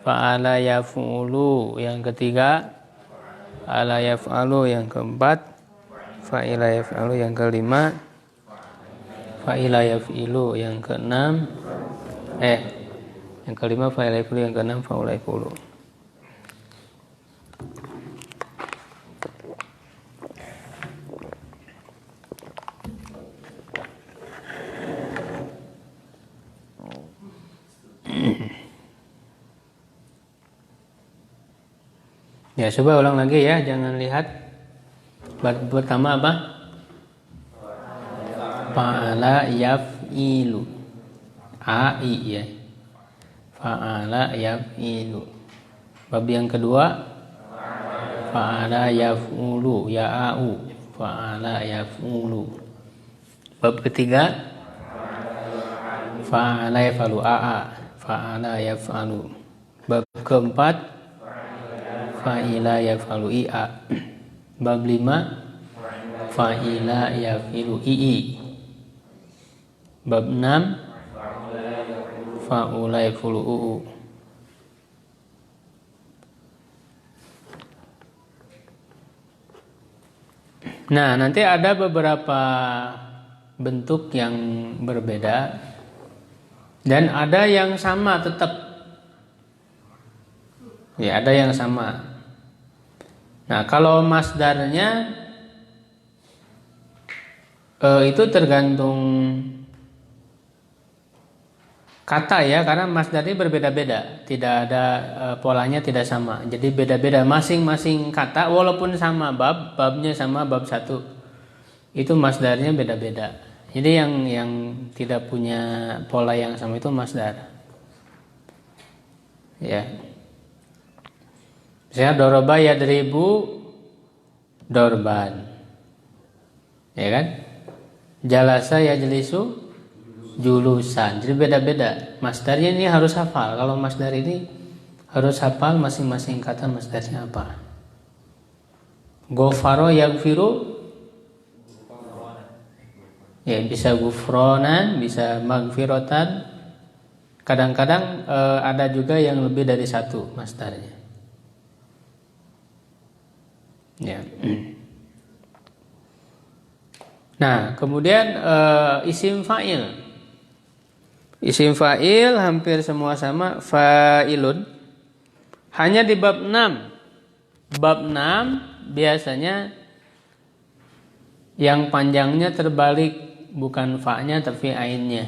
fa'ala yaf'ulu yang ketiga, fa'ala yaf'alu yang keempat, fa'ila yaf'alu yang kelima, fa'ila yaf'ilu yang keenam, yang kelima fa'ila yaf'ilu yang keenam, fa'ula yaf'ulu. Ya, coba ulang lagi ya, jangan lihat. Pertama apa? Fa'ala yaf'ilu. A-I ya. Fa'ala yaf'ilu. Bab yang kedua, fa'ala yaf'ulu, ya a'u. Fa'ala yaf'ulu. Bab ketiga, fa'ala yaf'alu, a-a. Fa'ala yaf'alu. Bab keempat, fa'ila yaf'alu, i-a. Bab 5, fa'ila yaf'ilu, i-i. Bab 6, fa'ula yaf'ulu, u-u. Nah, nanti ada beberapa bentuk yang berbeda dan ada yang sama tetap. Ya, ada yang sama. Nah, kalau masdarnya itu tergantung kata ya, karena masdarnya berbeda-beda, tidak ada polanya tidak sama. Jadi beda-beda masing-masing kata walaupun sama babnya sama bab 1. Itu masdarnya beda-beda. Jadi yang tidak punya pola yang sama itu masdar. Ya. Misalnya doroba yadribu dorban. Ya kan? Jalasa yajlisu julusan. Jadi beda-beda. Masdarnya ini harus hafal. Kalau masdar ini harus hafal masing-masing kata masdarnya apa. Gofaro yaghfiru, ya bisa gufronan, bisa magfirotan. Kadang-kadang ada juga yang lebih dari satu masdarnya. Ya. Nah, kemudian isim fa'il. Isim fa'il hampir semua sama, fa'ilun. Hanya di bab 6. Bab 6 biasanya yang panjangnya terbalik, bukan fa'nya tapi ainnya.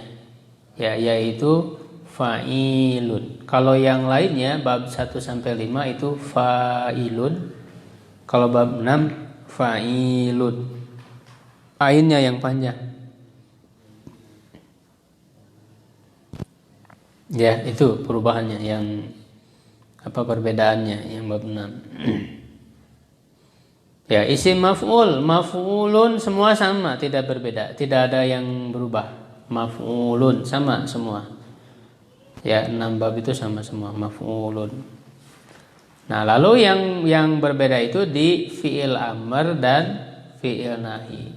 Ya, yaitu fa'ilun. Kalau yang lainnya bab 1 sampai 5 itu fa'ilun. Kalau bab 6 fa'ilun. Ainnya yang panjang. Ya, itu perubahannya yang perbedaannya yang bab 6. Ya, isim maf'ul, maf'ulun semua sama, tidak berbeda, tidak ada yang berubah. Maf'ulun sama semua. Ya, 6 bab itu sama semua maf'ulun. Nah, lalu yang berbeda itu di fi'il amr dan fi'il nahi.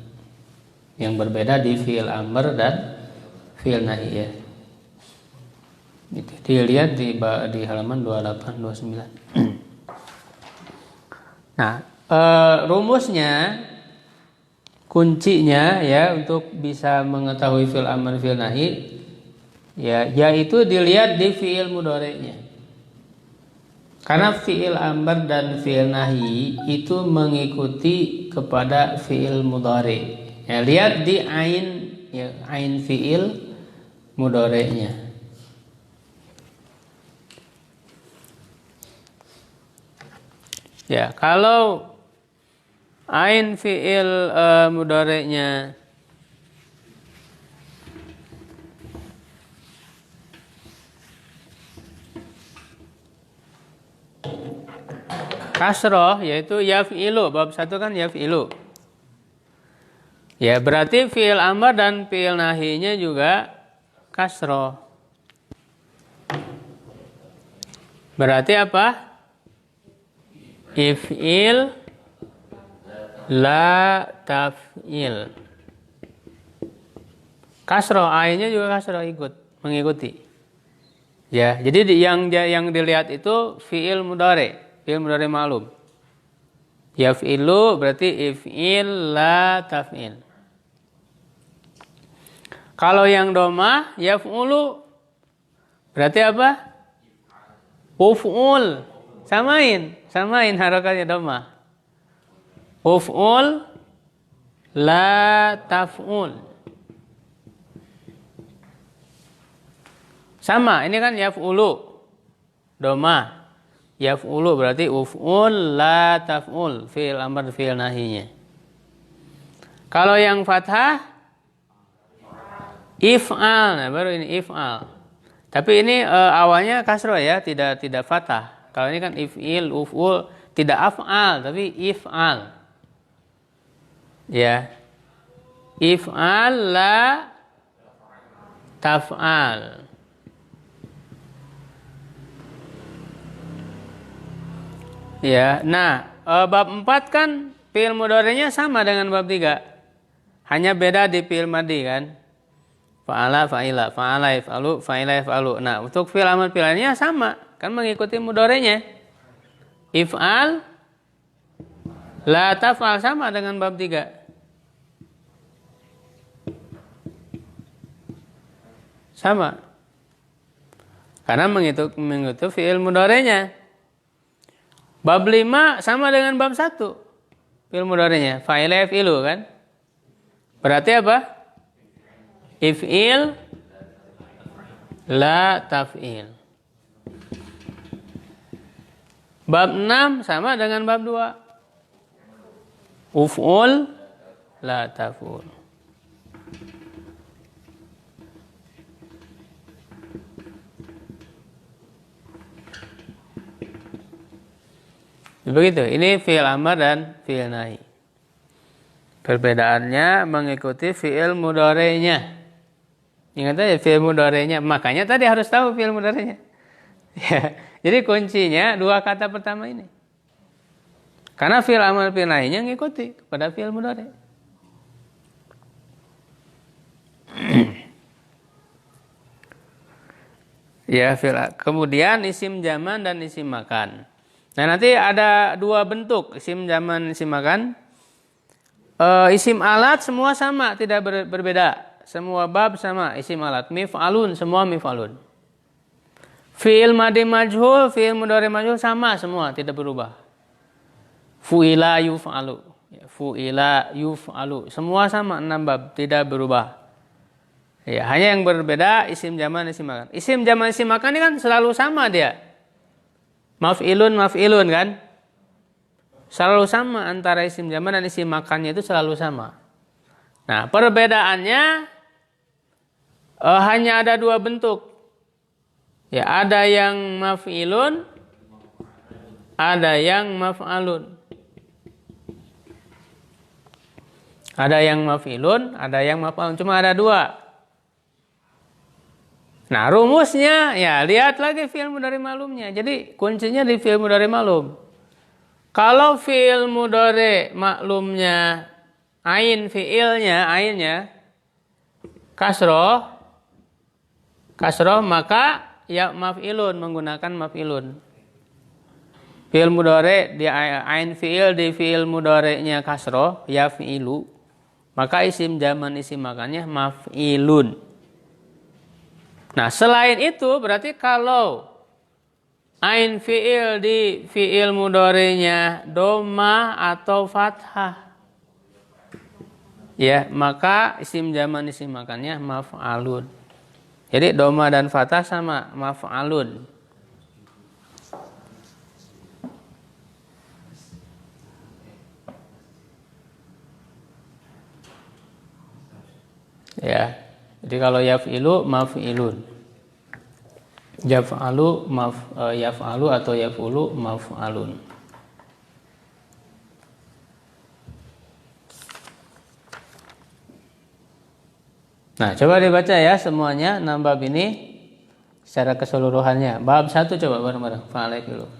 Yang berbeda di fi'il amr dan fi'il nahi ya. Itu dilihat di halaman 28 29. Nah, rumusnya, kuncinya ya untuk bisa mengetahui fi'il amr fi'il nahi ya, yaitu dilihat di fi'il mudhari'nya. Karena fi'il amr dan fi'il nahi itu mengikuti kepada fi'il mudhari'. Ya, lihat di ain ya, ain fi'il mudhari'nya. Ya, kalau ain fi'il mudhari'nya kasroh, yaitu yaf'ilu, bab 1 kan yaf'ilu. Ya, berarti fi'il amr dan fi'il nahinya juga kasroh. Berarti apa? If'il la taf'il. Kasroh, ainnya juga kasroh ikut mengikuti. Ya, jadi yang dilihat itu fiil mudhari ma'lum. Yaf'ilu berarti if'il la taf'il. Kalau yang domah yaf'ulu berarti apa? Uf'ul. Samain harakatnya domah. Uf'ul la taf'ul. Sama, ini kan yaf'ulu domah. Yaf'ulu berarti uf'ul la taf'ul, fi'il amr fi'il nahinya. Kalau yang fathah if'al, nah baru ini if'al. Tapi ini awalnya kasroh ya, tidak fathah. Kalau ini kan if'il, uf'ul, tidak af'al tapi if'al. Ya. If'al la taf'al. Ya, nah bab 4 kan fi'il mudhari'nya sama dengan bab 3. Hanya beda di fi'il madhi kan. Fa'ala, fa'ila, fa'ala yaf'alu, fa'ila yaf'alu. Nah, untuk fi'il amr fi'ilnya sama, kan mengikuti mudhari'nya. If'al la taf'al sama dengan bab 3. Sama. Karena mengikuti fi'il mudhari'nya. Bab 5 sama dengan bab 1. Fi'il mudhari'nya fa'ila yaf'ilu kan? Berarti apa? If'il la taf'il. Bab 6 sama dengan bab 2. Uf'ul la taf'ul. Begitu, ini fi'il amr dan fi'il nahi. Perbedaannya mengikuti fi'il mudhari'nya. Ingat aja fi'il mudhari'nya, makanya tadi harus tahu fi'il mudhari'nya. Ya, jadi kuncinya 2 kata pertama ini. Karena fi'il amr fi'il nahinya ngikuti kepada fi'il mudhari'. Ya, kemudian isim zaman dan isim makan. Nah, nanti ada 2 bentuk isim zaman, isim makan. Isim alat semua sama, tidak berbeda. Semua bab sama isim alat. Mif'alun, semua mif'alun. Fi'il madhi majhul, fi'il mudhari majhul sama semua, tidak berubah. Fu'ila yuf'alu. Fu'ila yuf'alu. Semua sama 6 bab, tidak berubah. Ya, hanya yang berbeda isim zaman, isim makan. Isim zaman, isim makan ini kan selalu sama dia. Maf'ilun kan? Selalu sama antara isim zaman dan isim makannya itu selalu sama. Nah, perbedaannya hanya ada 2 bentuk. Ya, ada yang maf'ilun, ada yang maf'alun. Ada yang maf'ilun, ada yang maf'alun. Cuma ada 2. Nah, rumusnya ya lihat lagi fi'il mudhari ma'lumnya. Jadi kuncinya di fi'il mudhari ma'lum. Kalau fi'il mudhari ma'lumnya ainnya kasroh maka ya maf'ilun, menggunakan maf'ilun. Fi'il mudhari di ain fi'il, di fi'il mudhari'nya kasroh ya fi'ilu, maka isim zaman isim makannya maf'ilun. Nah, selain itu berarti kalau ain fi'il di fi'il mudhari'nya domah atau fathah, ya, maka isim zaman isim makannya maf'alun. Jadi domah dan fathah sama, maf'alun. Ya. Jadi kalau yaf'ilu maf'ilun. Yaf'alu atau yaf'ulu maf'alun. Nah, coba dibaca ya semuanya 6 bab ini secara keseluruhannya. Bab 1 coba bareng-bareng. Fa'alaik dulu.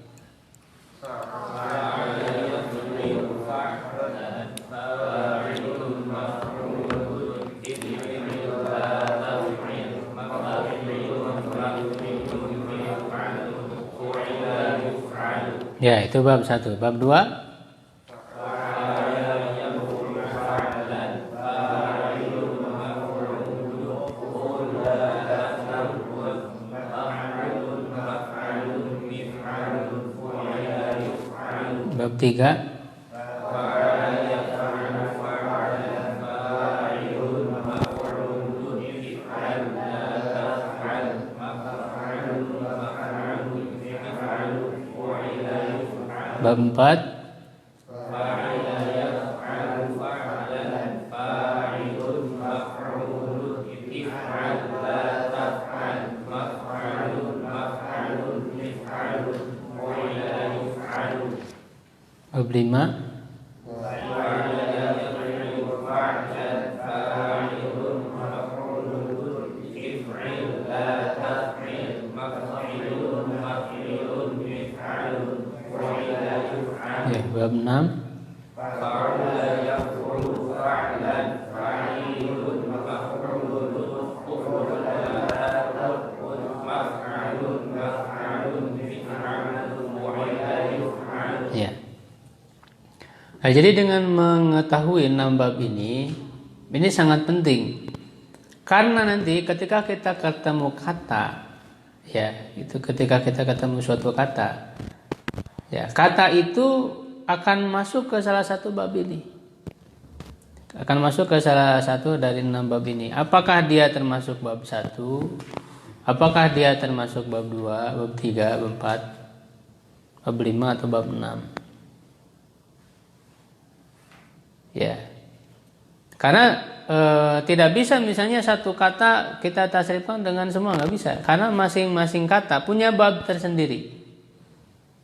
Ya, itu bab 1. Bab 2. Bab 3. Bab 4. Bab 5. Ya, bab 6. Ya. Nah, jadi dengan mengetahui 6 bab ini sangat penting. Karena nanti ketika kita ketemu kata, ya, itu ketika kita ketemu suatu kata, ya, kata itu akan masuk ke salah satu bab ini. Akan masuk ke salah satu dari 6 bab ini. Apakah dia termasuk bab 1? Apakah dia termasuk bab 2, bab 3, bab 4, bab 5 atau bab 6? Ya. Karena tidak bisa misalnya satu kata kita tasrifkan dengan semua, nggak bisa. Karena masing-masing kata punya bab tersendiri.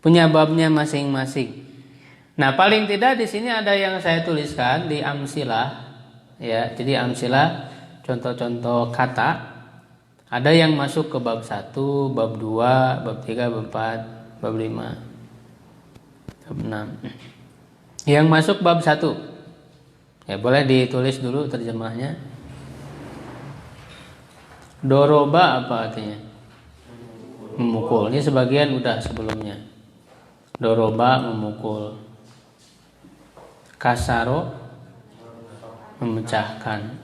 Punya babnya masing-masing. Nah, paling tidak di sini ada yang saya tuliskan di amsilah, ya. Jadi amsilah contoh-contoh kata. Ada yang masuk ke bab 1, bab 2, bab 3, bab 4, bab 5, bab 6. Yang masuk bab 1. Ya, boleh ditulis dulu terjemahnya. Doroba apa artinya? Memukul. Ini sebagian udah sebelumnya. Doroba memukul. Kasaro memecahkan.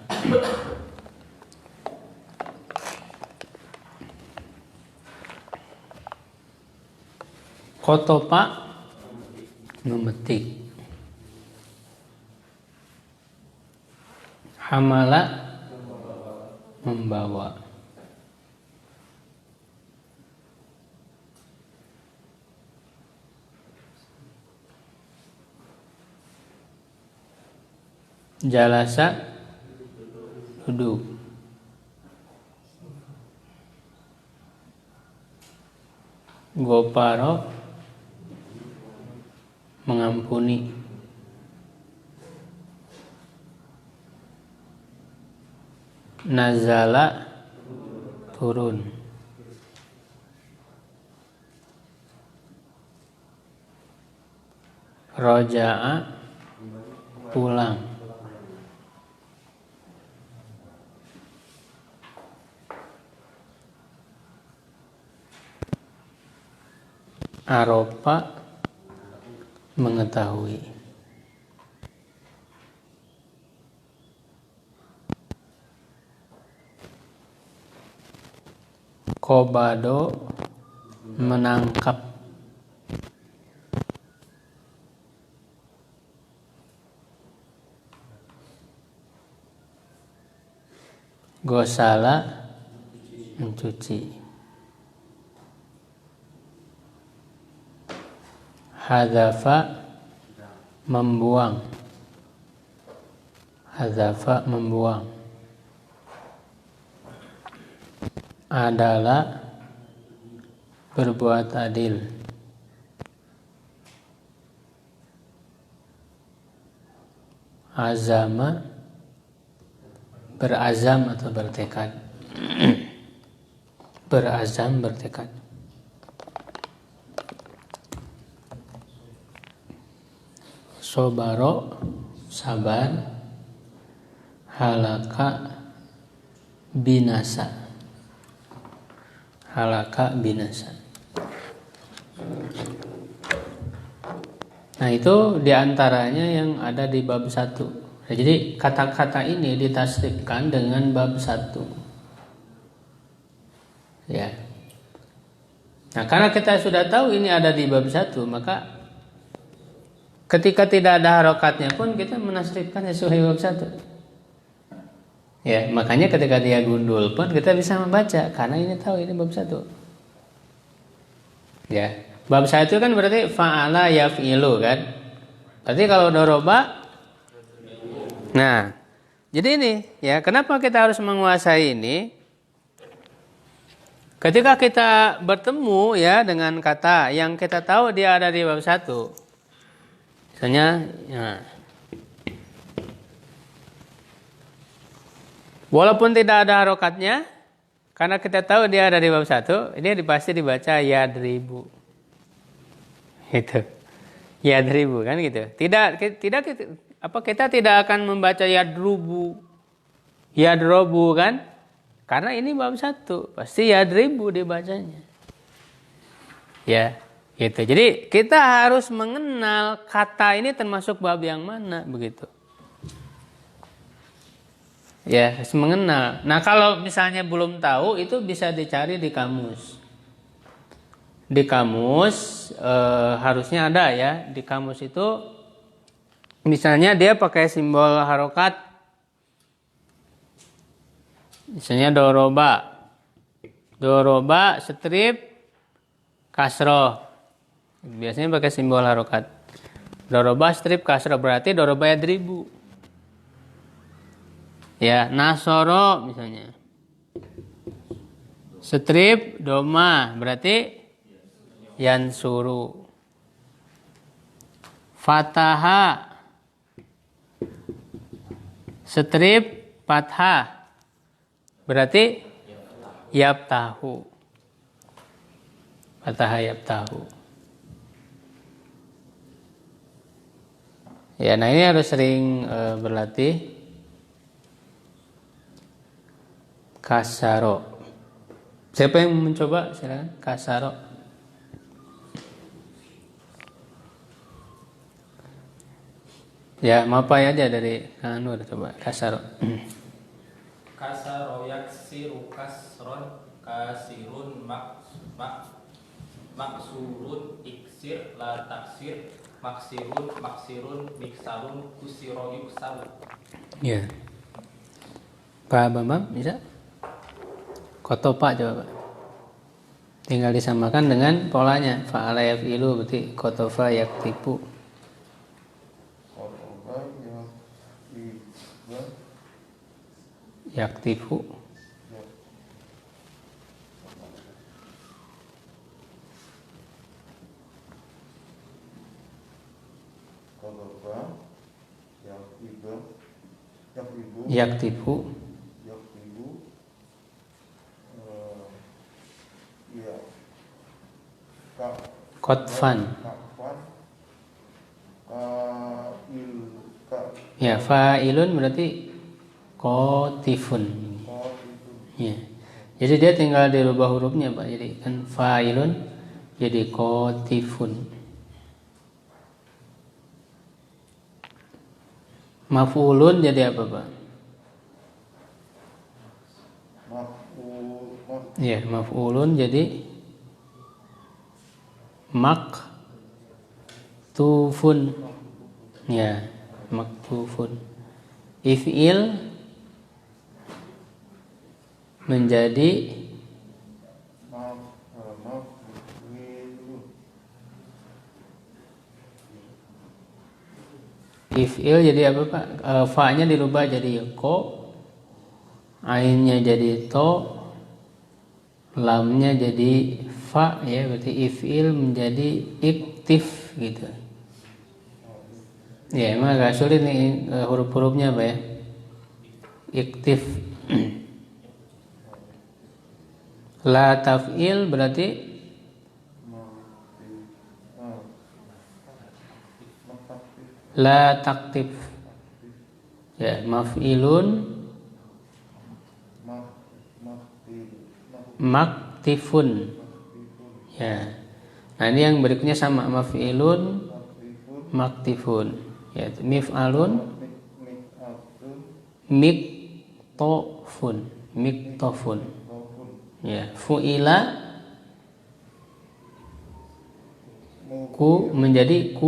Kotopa memetik. Hamala membawa. Jalasa duduk. Goparo mengampuni. Nazala turun. Roja'a pulang. Aropa mengetahui. Kobado menangkap. Gosala mencuci. Hadzafa membuang. Hadzafa membuang. Adalah berbuat adil. Azama berazam atau bertekad. Berazam, bertekad. Sobaro sabar. Halaka binasa. Halaka binasa. Nah, itu diantaranya yang ada di bab 1. Nah, jadi kata-kata ini ditasrifkan dengan bab 1. Ya. Nah, karena kita sudah tahu ini ada di bab 1, maka ketika tidak ada harokatnya pun kita menasrifkan sesuai bab 1. Ya, makanya ketika dia gundul pun kita bisa membaca karena ini tahu ini bab 1. Ya. Bab 1 kan berarti fa'ala yaf'ilu kan? Berarti kalau doroba. Nah, jadi ini ya, kenapa kita harus menguasai ini? Ketika kita bertemu ya dengan kata yang kita tahu dia ada di bab 1. Misalnya, ya. Walaupun tidak ada harokatnya, karena kita tahu dia ada di bab 1, ini pasti dibaca yadribu. Itu. Yadribu kan gitu. Tidak kita tidak akan membaca yadrubu. Yadrobu kan? Karena ini bab 1, pasti yadribu dibacanya. Ya, gitu. Jadi kita harus mengenal kata ini termasuk bab yang mana begitu. Ya, harus mengenal. Nah, kalau misalnya belum tahu, itu bisa dicari di kamus. Di kamus harusnya ada ya. Di kamus itu misalnya dia pakai simbol harokat. Misalnya doroba. Doroba strip kasroh. Biasanya pakai simbol harokat. Doroba strip kasroh berarti doroba yadribu. Ya, nasoro misalnya. Strip doma berarti yansuru. Fataha strip fathah berarti yabtahu. Fataha yabtahu. Ya, nah ini harus sering berlatih. Kasaro. Siapa yang mencoba? Silakan. Kasaro. Ya, mapai aja dari Kang Nur coba kasaro. Kasaro yaksiru kasron kasirun maksurun iksir la taksir maksirun miksalun kusiro yuksal. Ya. Pak Bambang bisa? Kotopa coba Pak. Tinggal disamakan dengan polanya. Fa'ala yaf'ilu berarti kotofa yaktipu. Yaktifu. Yaktifu. Kotfan. Ya, fa'ilun berarti kotifun. Ya. Jadi dia tinggal dirubah hurufnya Pak. Jadi kan fa'ilun jadi kotifun. Maf'ulun jadi apa Pak? Ya, maf'ulun jadi maktufun. Ya, maktufun. If'il menjadi if'il jadi apa Pak? Fa-nya dirubah jadi ko, ainnya jadi to, lamnya jadi fa ya, berarti if'il menjadi iktif gitu. Ya, emang agak sulit nih huruf-hurufnya Pak ya. Iktif. La taf'il berarti la taktif. Ya, maf'ilun maktifun. Ya. Nah, ini yang berikutnya sama maf'ilun maktifun. Ya, mif'alun miktofun. Ya, fu'ila ku menjadi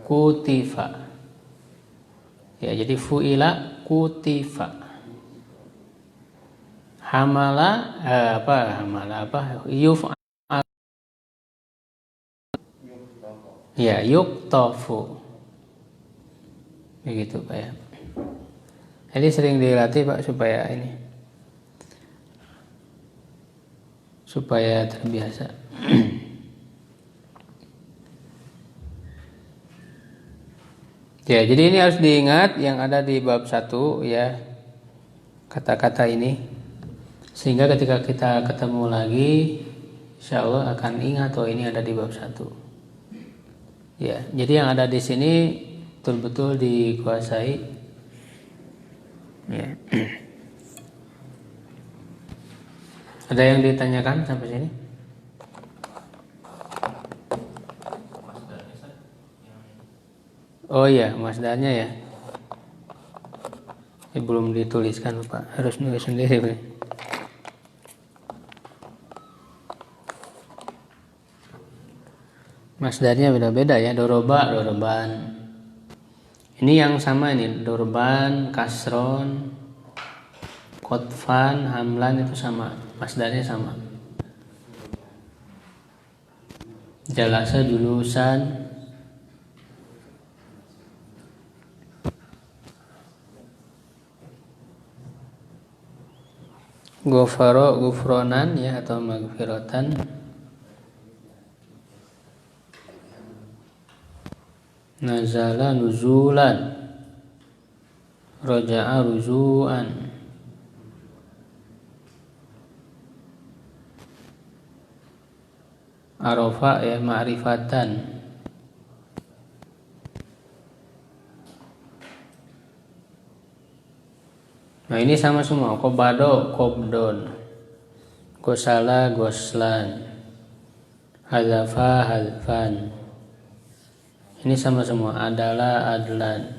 kutifa. Ya, jadi fu'ila kutifa. Hamala yuf'al. Ya, yuktofu. Begitu Pak ya. Jadi sering dilatih Pak supaya terbiasa. Ya, jadi ini harus diingat yang ada di bab 1 ya, kata-kata ini, sehingga ketika kita ketemu lagi insya Allah akan ingat ini ada di bab 1. Ya, jadi yang ada di sini betul-betul dikuasai. Ya. Ada yang ditanyakan sampai sini? Oh iya, masdarnya ya. Belum dituliskan Pak, harus nulis sendiri Pak. Masdarnya beda-beda ya, doroban. Ini yang sama ini, dorban, kasron, kotfan, hamlan itu sama, masdarnya sama. Jalasa, julusan, gofaro, gufronan ya, atau magfiratan. Nazala nuzulan, roja'a rujuan, arofa ya ma'rifatan. Nah ini sama semua, kobado, kobdon, gosala, goslan, hadzafa, hadfan. Ini sama semua, adalah, adlan,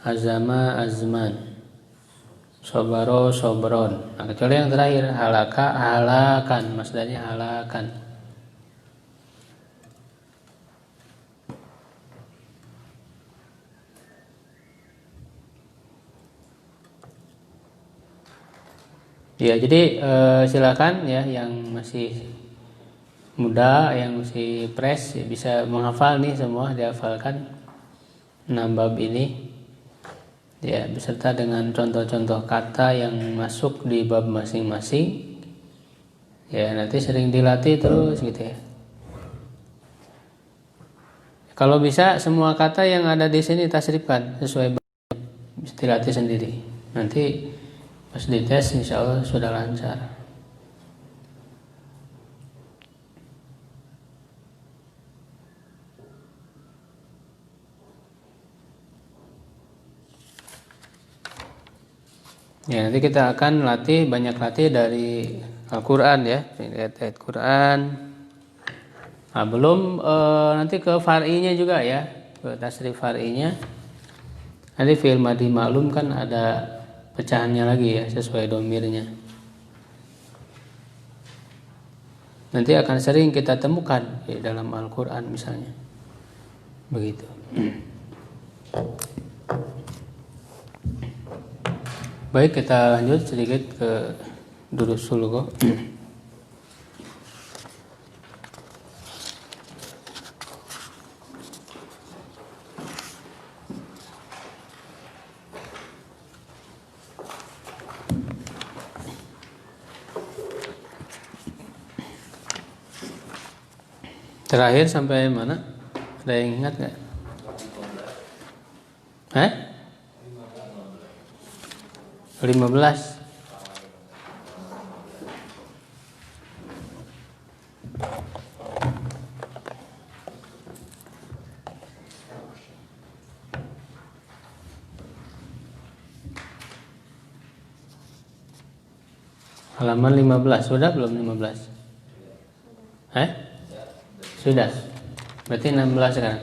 azama, azman, sobaro, sobron. Nah, kecuali yang terakhir, halaka, halakan, maksudnya halakan. Ya, jadi silakan ya yang masih muda, yang masih fresh ya, bisa menghafal nih semua, dihafalkan 6 bab ini ya, beserta dengan contoh-contoh kata yang masuk di bab masing-masing ya. Nanti sering dilatih terus gitu ya. Kalau bisa semua kata yang ada di sini tasrifkan sesuai bab, bisa dilatih sendiri. Nanti pas dites insya Allah sudah lancar. Ya, nanti kita akan banyak latih dari Al-Quran ya, ayat-ayat Quran. Nah, belum nanti ke far'inya juga ya, ke tasrif far'inya. Nanti fi'il madhi ma'lum kan ada pecahannya lagi ya, sesuai domirnya. Nanti akan sering kita temukan di dalam Al-Quran misalnya. Begitu. Baik, kita lanjut sedikit ke durus sulugho. Terakhir sampai mana? Ada yang ingat nggak? Hah? 15. Halaman 15. Sudah belum 15? Sudah. Berarti 16 sekarang.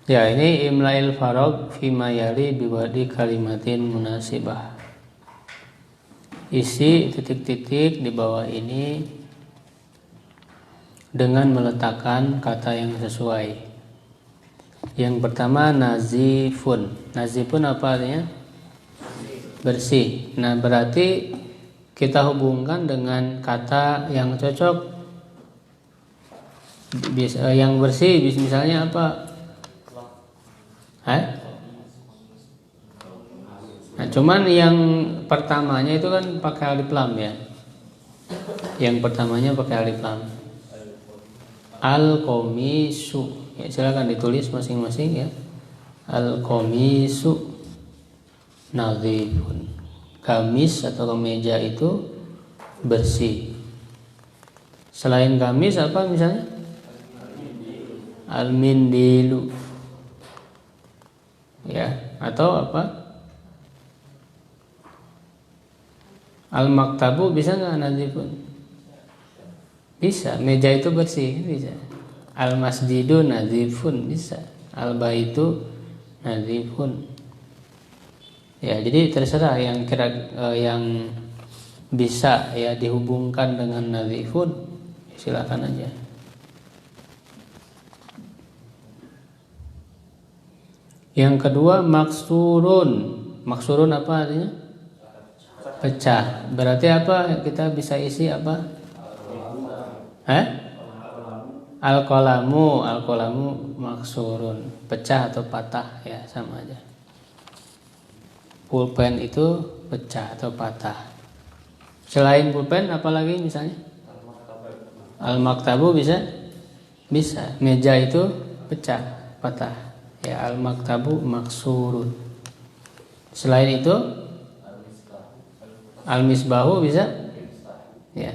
Ya, ini imla'il farag fima yali biwadi kalimatin munasibah. Isi titik-titik di bawah ini dengan meletakkan kata yang sesuai. Yang pertama nazifun. Nazifun apa artinya? Bersih. Nah, berarti kita hubungkan dengan kata yang cocok. Yang bersih misalnya apa? Nah, cuman yang pertamanya itu kan pakai alif lam ya. Yang pertamanya pakai alif lam. Al-komisu. Ya, silakan ditulis masing-masing ya. Al-komisu nadhifun. Gamis atau kemeja itu bersih. Selain gamis apa misalnya? Al-mindilu. Ya, atau apa? Al-maktabu bisa nggak nadhifun? Bisa. Meja itu bersih, bisa. Al-masjidu nadhifun, bisa. Al-baitu nadhifun. Ya, jadi terserah yang yang bisa ya dihubungkan dengan nadhifun, silakan aja. Yang kedua maksurun. Maksurun apa artinya? Pecah. Berarti apa? Kita bisa isi apa? Al-qalamu maksurun. Pecah atau patah ya, sama aja. Pulpen itu pecah atau patah. Selain pulpen apalagi misalnya? Al-maktabu bisa? Bisa. Meja itu pecah, patah. Ya, al-maktabu maksurun. Selain itu al-misbahu bisa? Ya.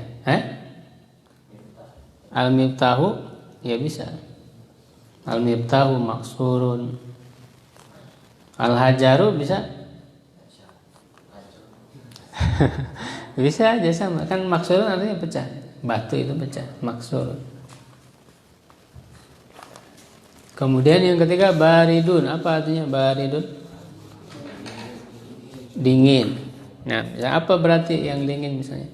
Al-miftahu ya bisa. Al-miftahu maksurun. Al-hajaru bisa? Bisa aja sama. Kan maksurun artinya pecah. Batu itu pecah, maksurun. Kemudian yang ketiga baridun. Apa artinya baridun? Dingin. Nah, apa berarti yang dingin misalnya?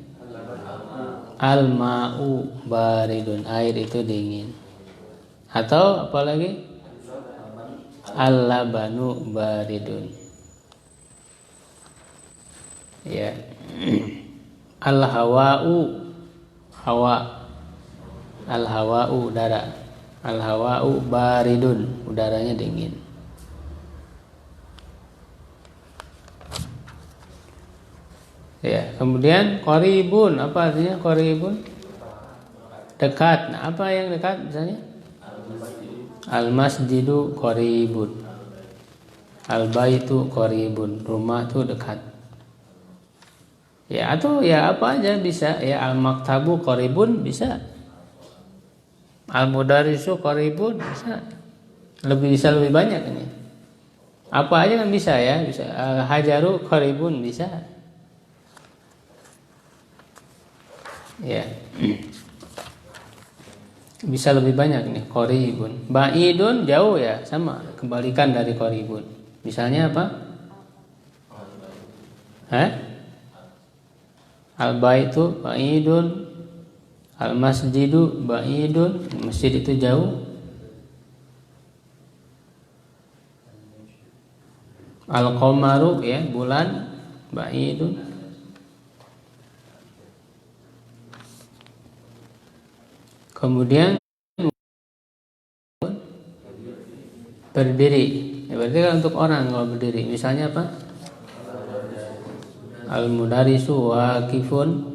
Al-ma'u baridun. Air itu dingin. Atau apa lagi? Al-labanu baridun. Ya. Al-hawa'u hawa. Al-hawa'u udara. Al-hawa'u baridun, udaranya dingin. Ya, kemudian qaribun, apa artinya qaribun? Dekat. Nah, apa yang dekat misalnya? Al-masjidu qaribun. Al-baitu qaribun, rumah itu dekat. Ya, atau ya apa aja bisa, ya al-maktabu qaribun bisa. Al-mudarisu qaribun bisa. Lebih banyak ini. Apa aja kan bisa ya, bisa. Al-hajaru qaribun bisa. Ya. Bisa lebih banyak nih, qaribun. Ba'idun jauh ya, sama, kebalikan dari qaribun. Misalnya apa? Al-baitu ba'idun. Al-masjidu ba'idun, masjid itu jauh. Al-qamaru ya, bulan ba'idun. Kemudian berdiri. Ya, berarti kan untuk orang kalau berdiri. Misalnya apa? Al-mudarisu waqifun.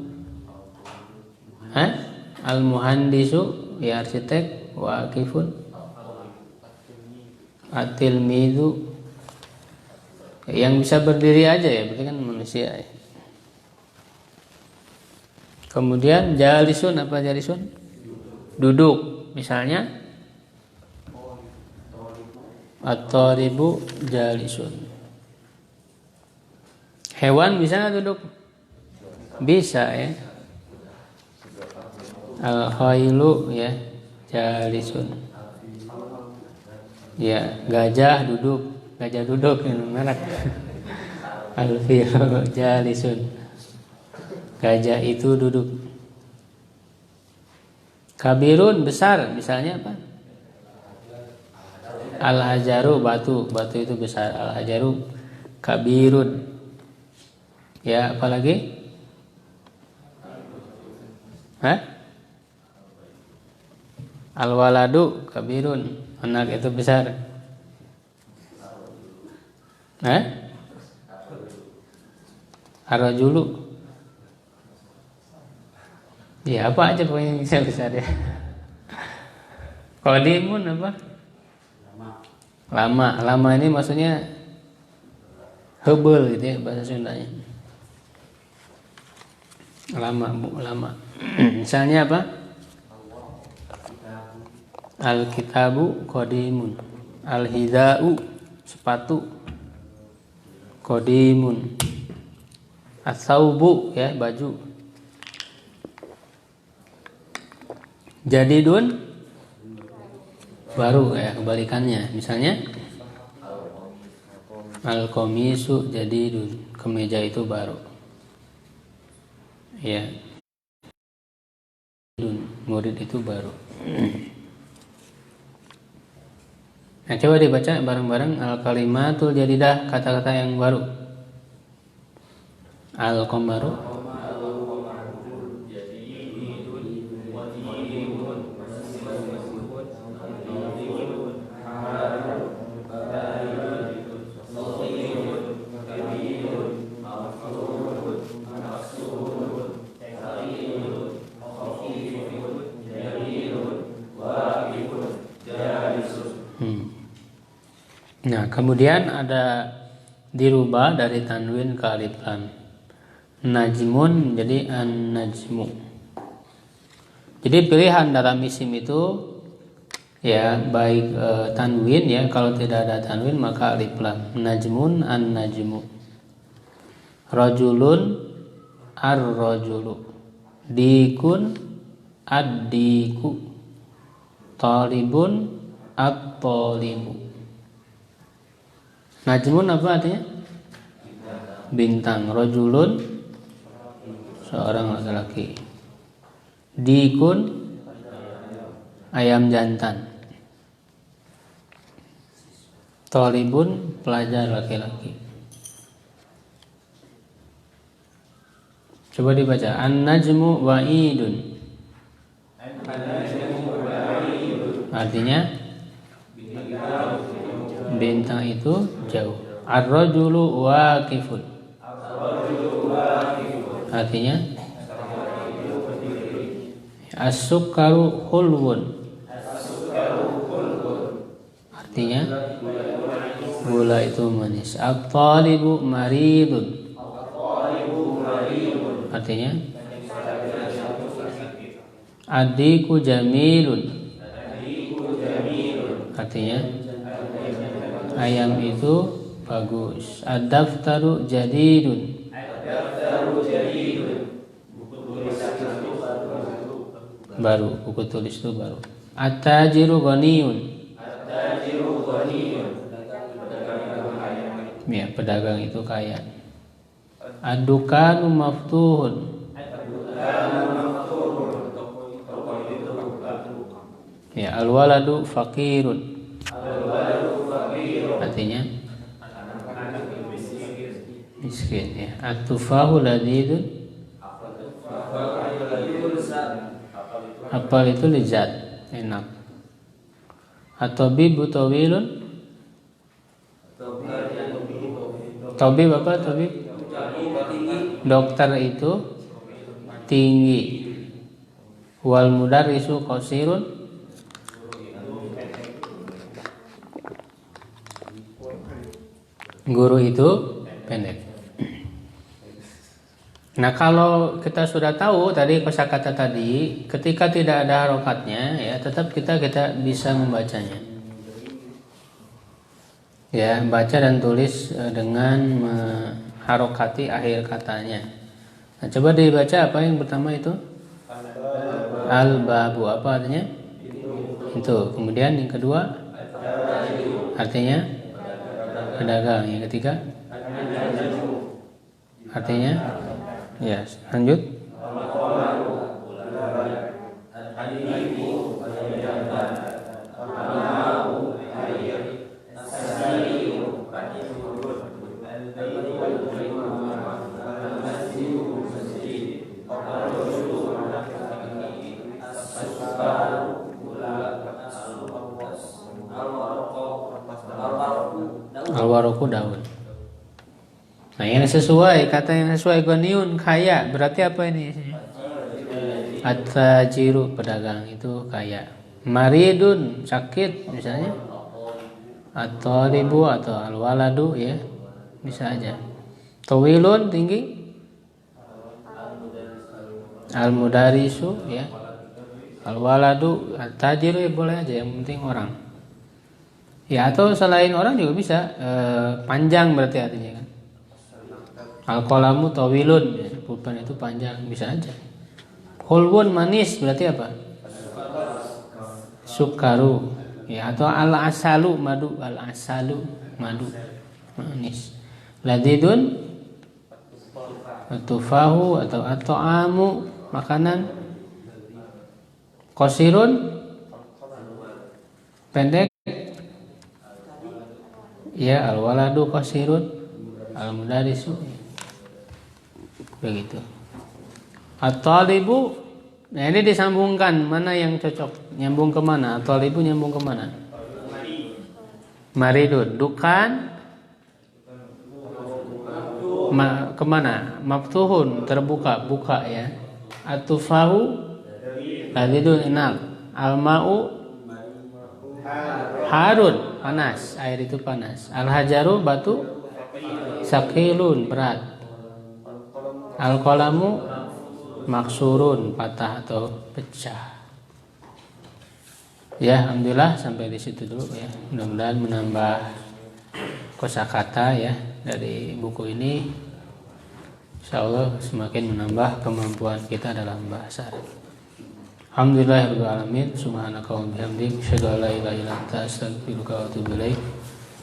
Al-muhandisu ya arsitek waqifun. At-tilmidzu yang bisa berdiri aja ya, berarti kan manusia ya. Kemudian jalisun, apa jalisun? Duduk. Misalnya at-taribu jalisun. Hewan bisa nggak duduk? Bisa ya. Al-khailu ya jalisun. Ya, gajah duduk ini merek. Al-filu jalisun. Gajah itu duduk. Kabirun besar, misalnya apa? Al-hajaru batu itu besar. Al-hajaru kabirun. Ya, apalagi? Hah? Al-waladu kabirun, anak itu besar. Hah? Ar-rajulu. Ya apa aja pokoknya yang bisa besar ya. Qadimun apa? Lama ini maksudnya hebel gitu ya bahasa Sundanya. Lama. Misalnya apa? Al-kitabu qadimun. Al-hidau sepatu qadimun. As-saubu ya baju. Jadidun baru ya kebalikannya. Misalnya al-qamisu jadidun, kemeja itu baru. Ya. Murid itu baru. Nah, coba dibaca bareng-bareng al-kalimatul jadidah, kata-kata yang baru. Al-qamaru Nah, kemudian ada dirubah dari tanwin ke alif lam. Najmun jadi an-najmu. Jadi pilihan dalam isim itu ya baik tanwin ya, kalau tidak ada tanwin maka alif lam. Najmun an-najmu. Rajulun ar-rajulu. Dikun ad-diku. Talibun at-talibu. Najmun apa artinya? Bintang. Rajulun seorang laki-laki. Dikun ayam jantan. Talibun pelajar laki-laki. Coba dibaca. An-najmu wa'idun. Artinya bintang itu jauh. Ar-rajulu waqifun. Artinya as-sukkaru hulwun. Artinya gula itu manis. At-talibu maridun. Artinya adiku jamilun. Artinya ayam itu bagus. Ad-daftaru jadidun. Baru, buku tulis itu baru. At-tajiru ghaniyun. Ya, pedagang itu kaya. Ad-dukanu maftuhun. Ya, al-waladu faqirun. Artinya miskin ya. At-tufahu ladidun. Apel itu lezat, enak. At-tabibu tawilun. Tabib apa tabib? Dokter itu tinggi. Wal mudarrisu qasirun. Guru itu pendek. Nah, kalau kita sudah tahu tadi kosakata tadi, ketika tidak ada harokatnya ya, tetap kita bisa membacanya. Ya, baca dan tulis dengan mengharokati akhir katanya. Nah, coba dibaca apa yang pertama itu? Al-babu, apa artinya? Itu. Kemudian yang kedua artinya pedagang. Yang ketiga artinya ya, lanjut. Al-waroku daun. Nah, yang sesuai, kata yang sesuai goniun, kaya. Berarti apa ini? At-tajiru, pedagang itu kaya. Maridun, sakit misalnya. At-talibu atau al-waladu ya. Bisa aja. Tawilun, tinggi. Al-mudarisu ya. Al-waladu, at-tajiru ya boleh aja, yang penting orang. Ya, atau selain orang juga bisa. Panjang berarti artinya kan. Al-qalamu tawilun ya, pulpen itu panjang, bisa aja. Hulwun, manis, berarti apa? Sukaru ya, atau al-asalu, madu. Al-asalu, madu, manis. Ladidun, tufahu atau at-ta'amu, makanan. Qasirun, pendek ya, al-waladu qasirun, al-mudarisu begitu. At-talibu, nah ini disambungkan, mana yang cocok, nyambung ke mana? At-talibu nyambung ke mana? Maridun. Dukan kemana? Maftuhun, terbuka, buka ya. At-tufahu ladidun, enak. Al-ma'u harun, panas, air itu panas. Al-hajaru, batu. Sakilun, berat. Al-qalamu maksurun, patah atau pecah. Ya, alhamdulillah sampai di situ dulu ya. Mudah-mudahan menambah kosakata ya dari buku ini. Insyaallah semakin menambah kemampuan kita dalam bahasa Arab. Alhamdulillahirabbil alamin. Subhanaka wa bihamdik, asyhadu an la ilaha illa anta, astaghfiruka wa atubu ilaik.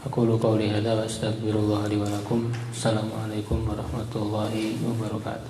Aqulu qawli hadza wa astaghfirullah li wa lakum. Assalamualaikum warahmatullahi wabarakatuh.